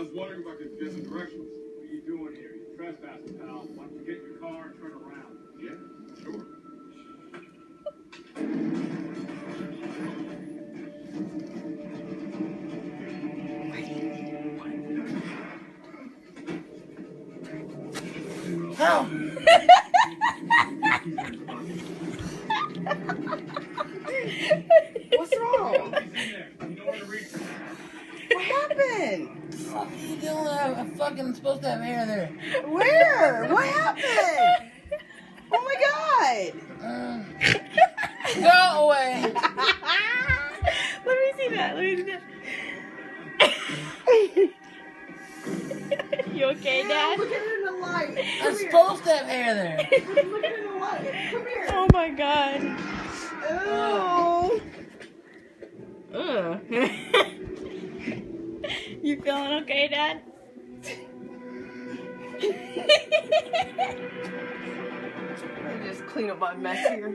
was wondering if I could get some directions. What are you doing here? You're trespassing, pal. Why don't you get in your car and turn around? Yeah, sure. How? What's wrong? You know where to reach. What happened? What are you doing? I'm fucking supposed to have hair there. Where? What happened? Oh my god! Go away. Let me see that. Let me see that. You okay, Dad? Look at it in the light. I'm supposed to have hair there. Look at it in the light. Come here. Oh my god. Ew. Ugh. You feeling okay, Dad? Let me just clean up my mess here.